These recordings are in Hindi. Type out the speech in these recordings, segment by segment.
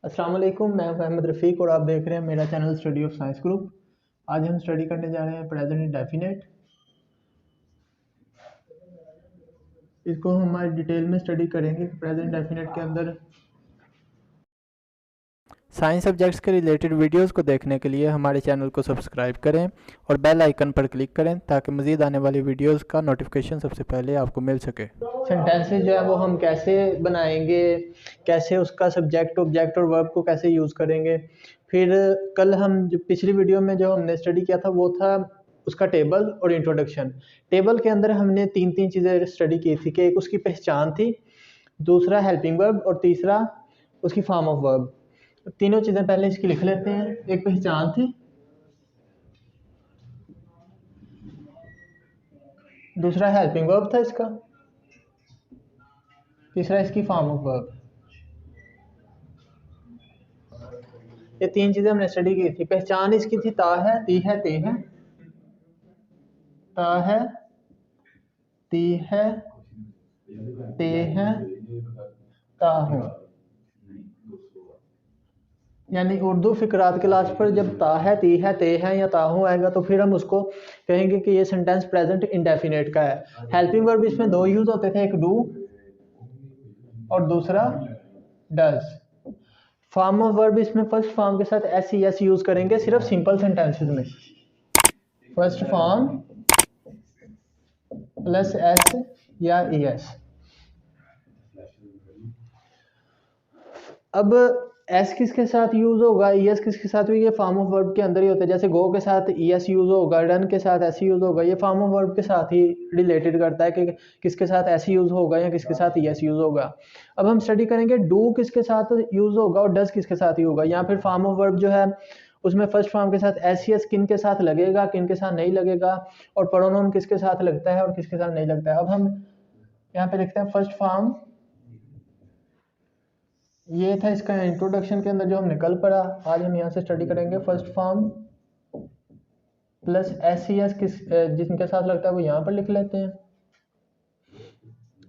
अस्सलाम वालेकुम, मैं अहमद रफ़ीक और आप देख रहे हैं मेरा channel study of science group. आज हम स्टडी करने जा रहे हैं प्रेजेंट इंडेफिनेट। इसको हम हमारी डिटेल में स्टडी करेंगे। प्रेजेंट इंडेफिनेट के अंदर साइंस सब्जेक्ट्स के रिलेटेड वीडियोस को देखने के लिए हमारे चैनल को सब्सक्राइब करें और बेल आइकन पर क्लिक करें ताकि मज़ीद आने वाली वीडियोस का नोटिफिकेशन सबसे पहले आपको मिल सके। सेंटेंसेस जो है वो हम कैसे बनाएंगे, कैसे उसका सब्जेक्ट ऑब्जेक्ट और वर्ब को कैसे यूज़ करेंगे। फिर कल हम जो पिछली वीडियो में जो हमने स्टडी किया था वो था उसका टेबल और इंट्रोडक्शन। टेबल के अंदर हमने तीन तीन चीज़ें स्टडी की थी कि एक उसकी पहचान थी, दूसरा हेल्पिंग वर्ब और तीसरा उसकी फॉर्म ऑफ वर्ब। तीनों चीज़ें पहले इसकी लिख लेते हैं। एक पहचान थी, दूसरा हेल्पिंग वर्ब था इसका, तीसरा इसकी फॉर्म ऑफ वर्ब। ये तीन चीज़ें हमने स्टडी की थी। पहचान इसकी थी ता है, ती है, ते है। ता है, ती है, ते है, ता हूँ। यानी उर्दू फिक्रात के लास्ट पर जब ता है, ती है, ते है या ताहू आएगा तो फिर हम उसको कहेंगे कि ये सेंटेंस प्रेजेंट इंडेफिनेट का है। हेल्पिंग वर्ब इसमें दो यूज होते थे, एक डू और दूसरा डज। फॉर्म ऑफ वर्ब इसमें फर्स्ट फॉर्म के साथ एस ई एस यूज करेंगे सिर्फ सिंपल सेंटेंसेस में। फर्स्ट फॉर्म प्लस एस या ई एस। अब एस किसके साथ यूज होगा, ई एस किसके साथ होगा, ये फॉर्म ऑफ वर्ब के अंदर ही होता है। जैसे गो के साथ ई एस यूज होगा, डन के साथ एस यूज होगा। ये फॉर्म ऑफ वर्ब के साथ ही रिलेटेड करता है कि किसके साथ एस यूज होगा या किसके साथ ई एस यूज होगा। अब हम स्टडी करेंगे डू किसके साथ यूज होगा और डज किसके साथ ही होगा। यहाँ फिर फॉर्म ऑफ वर्ब जो है उसमें फर्स्ट फॉर्म के साथ एस एस किन के साथ लगेगा, किन के साथ नहीं लगेगा, और प्रोनाउन किसके साथ लगता है और किसके साथ नहीं लगता है। अब हम यहाँ पे लिखते हैं फर्स्ट फॉर्म। ये था इसका इंट्रोडक्शन के अंदर जो हमने कल पढ़ा। आज हम यहाँ से स्टडी करेंगे first form plus S C S किस जिनके साथ लगता है वो यहाँ पर लिख लेते हैं,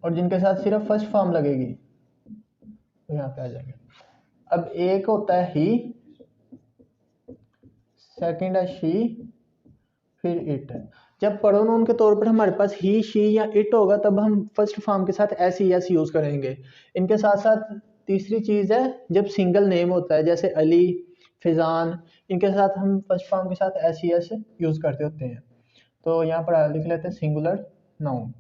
और जिनके साथ सिर्फ फर्स्ट फॉर्म लगेगी वो यहाँ पे आ जाएंगे। अब एक होता है ही, सेकंड है शी, फिर इट। जब प्रोनाउन के तौर पर हमारे पास ही, शी या इट होगा तब हम फर्स्ट फॉर्म के साथ एस ई एस यूज करेंगे। इनके साथ साथ तीसरी चीज है जब सिंगल नेम होता है, जैसे अली, फिजान, इनके साथ हम फर्स्ट फॉर्म के साथ एस ई एस यूज करते होते हैं। तो यहाँ पर लिख लेते हैं सिंगुलर नाउन।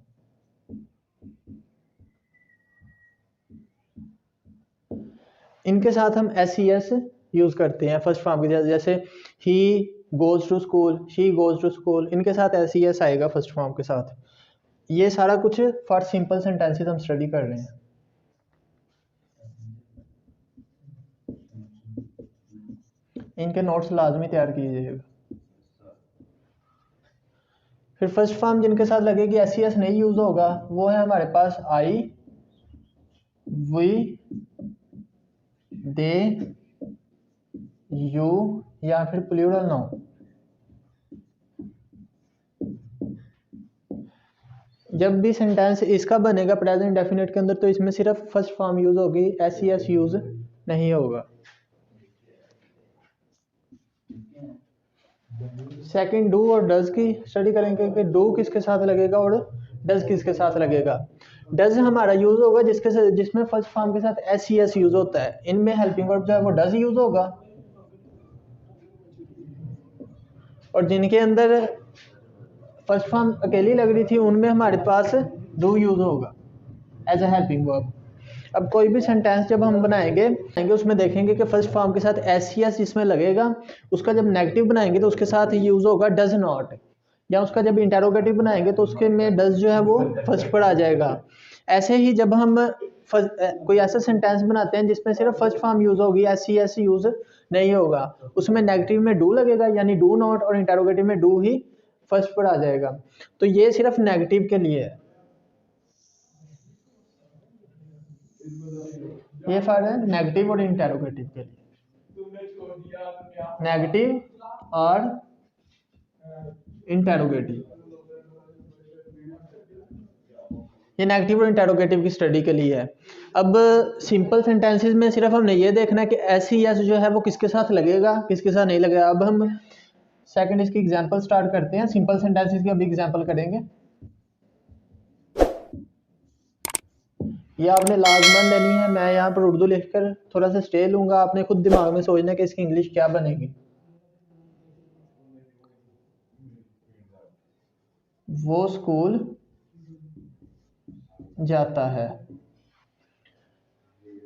इनके साथ हम एस ई एस यूज करते हैं फर्स्ट फॉर्म के साथ, जैसे ही goes to school, she goes to school, इनके साथ एस ई एस आएगा फर्स्ट फॉर्म के साथ। ये सारा कुछ फॉर सिंपल सेंटेंसेस हम स्टडी कर रहे हैं। इनके नोट्स लाजमी तैयार कीजिएगा। फिर फर्स्ट फॉर्म जिनके साथ लगेगी एस ई एस नहीं यूज होगा वो है हमारे पास आई, वी, दे, यू या फिर प्लूरल नाउन। जब भी सेंटेंस इसका बनेगा प्रेजेंट डेफिनेट के अंदर तो इसमें सिर्फ फर्स्ट फॉर्म यूज होगी, एस ई एस यूज नहीं होगा। सेकंड डू और डज की स्टडी करेंगे कि डू किसके साथ लगेगा और डज किसके साथ लगेगा। डज हमारा यूज होगा जिसमें फर्स्ट फॉर्म के साथ एस ई एस यूज होता है। इनमें हेल्पिंग वर्ब जो है वो डज यूज होगा, और जिनके अंदर फर्स्ट फॉर्म अकेली लग रही थी उनमें हमारे पास डू यूज होगा एज अ हेल्पिंग वर्ब। अब कोई भी सेंटेंस जब हम बनाएंगे उसमें देखेंगे कि फर्स्ट फॉर्म के साथ एस सी एस जिसमें लगेगा उसका जब नेगेटिव बनाएंगे तो उसके साथ यूज होगा डज नॉट, या उसका जब इंटेरोगेटिव बनाएंगे तो उसके में डज जो है वो फर्स्ट पर आ जाएगा। ऐसे ही जब हम कोई ऐसा सेंटेंस बनाते हैं जिसमें सिर्फ फर्स्ट फॉर्म यूज होगी, एस सी एस यूज नहीं होगा, उसमें नेगेटिव में डू लगेगा यानी डू नॉट, और इंटेरोगेटिव में डू ही फर्स्ट पर आ जाएगा। तो ये सिर्फ नेगेटिव के लिए है। ये फर्क है नेगेटिव और इंटेरोगेटिव के लिए। नेगेटिव और इंटेरोगेटिव। ये नेगेटिव और इंटेरोगेटिव की स्टडी के लिए है। अब सिंपल सेंटेंसेस में सिर्फ हमने ये देखना है कि SES जो है वो किसके साथ लगेगा, किसके साथ नहीं लगेगा। अब हम सेकंड इसकी एग्जांपल स्टार्ट करते हैं। सिंपल सेंटेंसेस की अभी एग्जांपल करेंगे। ये आपने लाजमन लेनी है। मैं यहाँ पर उर्दू लिखकर थोड़ा सा स्टे लूँगा, आपने खुद दिमाग में सोचना है कि इसकी इंग्लिश क्या बनेगी। वो स्कूल जाता है।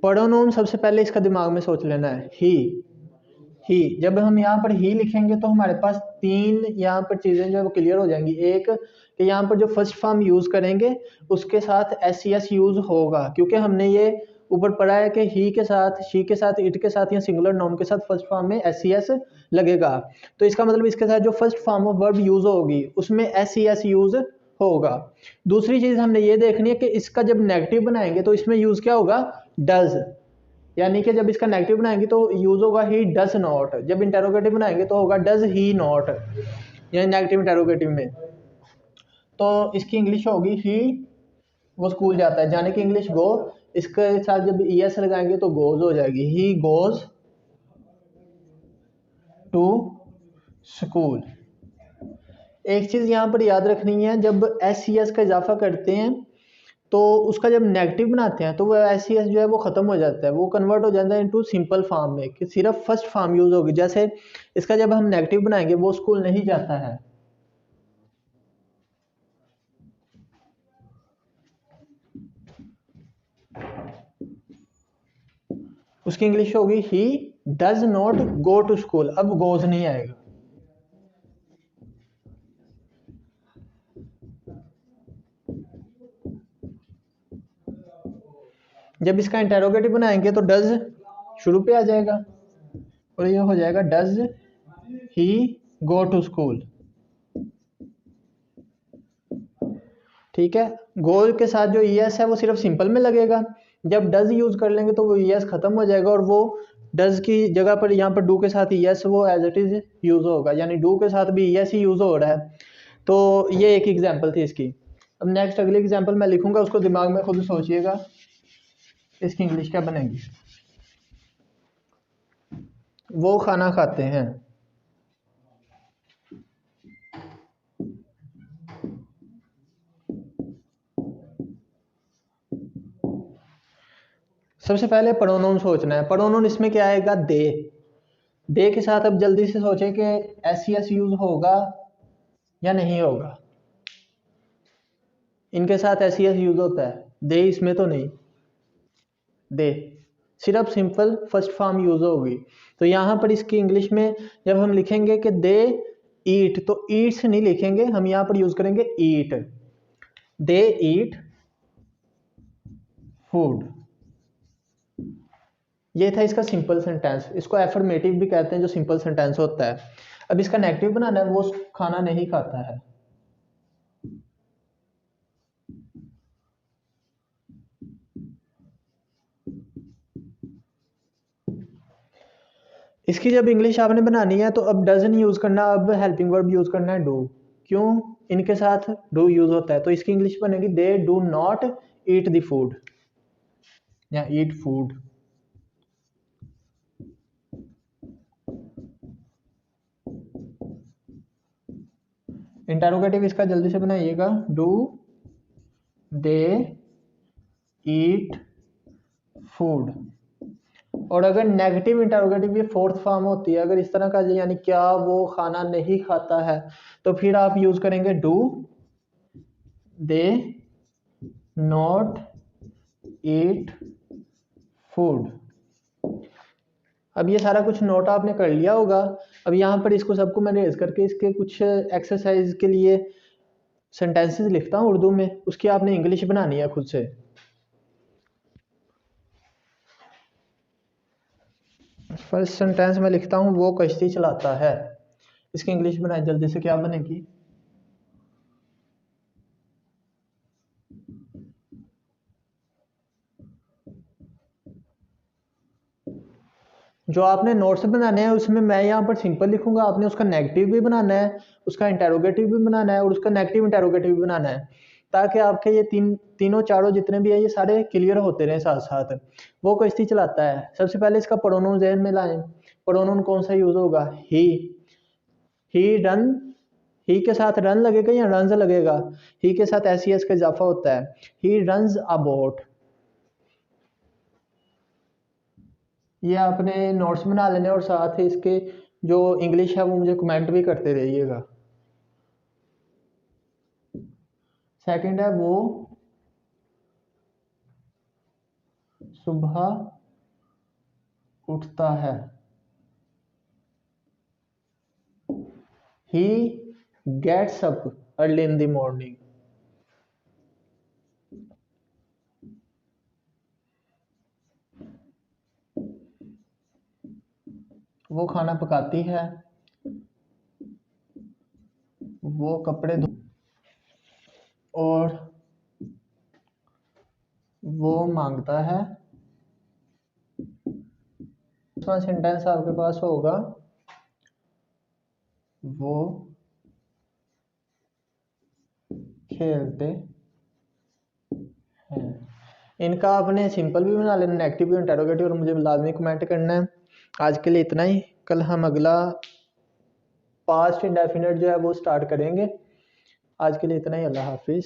प्रोनाउन सबसे पहले इसका दिमाग में सोच लेना है, ही। जब हम यहाँ पर ही लिखेंगे तो हमारे पास तीन यहाँ पर चीज़ें जो है वो क्लियर हो जाएंगी। एक कि यहाँ पर जो फर्स्ट फॉर्म यूज़ करेंगे उसके साथ SES यूज़ होगा, क्योंकि हमने ये ऊपर पढ़ा है कि ही के साथ, शी के साथ, इट के साथ या सिंगुलर नाउन के साथ फर्स्ट फॉर्म में SES लगेगा। तो इसका मतलब इसके साथ जो first form of verb use होगी उसमें SES यूज़ होगा। दूसरी चीज़ हमने ये देखनी है कि इसका जब नेगेटिव बनाएंगे तो इसमें यूज़ क्या होगा, डज। यानी कि जब इसका नेगेटिव बनाएंगे तो यूज होगा ही डज नॉट। जब इंटेरोगेटिव बनाएंगे तो होगा डज ही नॉट, यानी नेगेटिव इंटेरोगेटिव में। तो इसकी इंग्लिश होगी ही, वो स्कूल जाता है, जाने की इंग्लिश गो। इसके साथ जब ES लगाएंगे तो गोज हो जाएगी, ही गोज टू स्कूल। एक चीज़ यहाँ पर याद रखनी है, जब SES का इजाफा करते हैं तो उसका जब नेगेटिव बनाते हैं तो वो SES जो है वो ख़त्म हो जाता है, वो कन्वर्ट हो जाता है इनटू सिंपल फॉर्म में, कि सिर्फ फर्स्ट फॉर्म यूज़ होगी। जैसे इसका जब हम नेगेटिव बनाएंगे, वो स्कूल नहीं जाता है, उसकी इंग्लिश होगी he does not go to school. अब गोज नहीं आएगा। जब इसका इंटेरोगेटिव बनाएंगे तो डज शुरू पे आ जाएगा और ये हो जाएगा does he go to school. ठीक है, गो के साथ जो ES है वो सिर्फ सिंपल में लगेगा। जब डज यूज कर लेंगे तो वो ES खत्म हो जाएगा और वो डज की जगह पर यहाँ पर डू के साथ ES वो एज इट इज यूज होगा, यानी डू के साथ भी ES ही यूज हो रहा है। तो ये एक एग्जांपल थी इसकी। अब नेक्स्ट अगली एग्जांपल मैं लिखूंगा, उसको दिमाग में खुद सोचिएगा इसकी इंग्लिश क्या बनेगी। वो खाना खाते हैं। सबसे पहले प्रोनाउन सोचना है। प्रोनाउन इसमें क्या आएगा, दे के साथ अब जल्दी से सोचें कि SES यूज होगा या नहीं होगा। इनके साथ SES यूज होता है, दे इसमें तो नहीं, दे सिर्फ सिंपल फर्स्ट फॉर्म यूज होगी। तो यहाँ पर इसकी इंग्लिश में जब हम लिखेंगे कि दे ईट, तो ईट से नहीं लिखेंगे, हम यहाँ पर यूज करेंगे ईट। दे ईट फूड। ये था इसका सिंपल सेंटेंस। इसको एफर्मेटिव भी कहते हैं जो सिंपल सेंटेंस होता है। अब इसका नेगेटिव बनाना है, वो खाना नहीं खाता है। इसकी जब इंग्लिश आपने बनानी है तो अब डजन यूज करना, अब हेल्पिंग वर्ब यूज करना है डू। क्यों, इनके साथ डू यूज होता है। तो इसकी इंग्लिश बनेगी they do not eat the food या ईट फूड। इंटरोगेटिव इसका जल्दी से बनाइएगा, डू दे ईट फूड। और अगर नेगेटिव इंटरोगेटिव ये फोर्थ फॉर्म होती है, अगर इस तरह का, यानी क्या वो खाना नहीं खाता है, तो फिर आप यूज करेंगे do they not eat food. अब ये सारा कुछ नोट आपने कर लिया होगा। अब यहाँ पर इसको सबको मैं रेज करके इसके कुछ एक्सरसाइज के लिए सेंटेंसेस लिखता हूँ उर्दू में, उसकी आपने इंग्लिश बनानी है खुद से। फर्स्ट सेंटेंस में लिखता हूँ वो कश्ती चलाता है। इसकी इंग्लिश बनाए जल्दी से, क्या बनेगी। जो आपने नोट्स बनाने हैं उसमें मैं यहाँ पर सिंपल लिखूंगा, आपने उसका नेगेटिव भी बनाना है, उसका इंटेरोगेटिव भी बनाना है और उसका नेगेटिव इंटेरोगेटिव भी बनाना है। ताकि आपके ये तीनों चारों जितने भी है ये सारे क्लियर होते रहे साथ साथ। वो कश्ती चलाता है। सबसे पहले इसका प्रोनाउन ज़हन में लाएं। प्रोनाउन कौन सा यूज होगा? ही रन, ही के साथ रन लगेगा या रन्स लगेगा? ही के साथ एस का इजाफा होता है। He runs a boat. ये आपने नोट्स बना लेने और साथ ही इसके जो इंग्लिश है वो मुझे कमेंट भी करते रहिएगा। सेकंड है वो सुबह उठता है। He gets up early in the morning. वो खाना पकाती है। वो कपड़े और वो मांगता है। दूसरा सेंटेंस आपके पास होगा वो खेलते हैं। इनका आपने सिंपल भी बना लेना, नेगेटिव भी, इंटरोगेटिव, और मुझे लाजमी कमेंट करना है। आज के लिए इतना ही। कल हम अगला पास्ट इंडेफिनिट जो है वो स्टार्ट करेंगे। आज के लिए इतना ही। अल्लाह हाफिज़।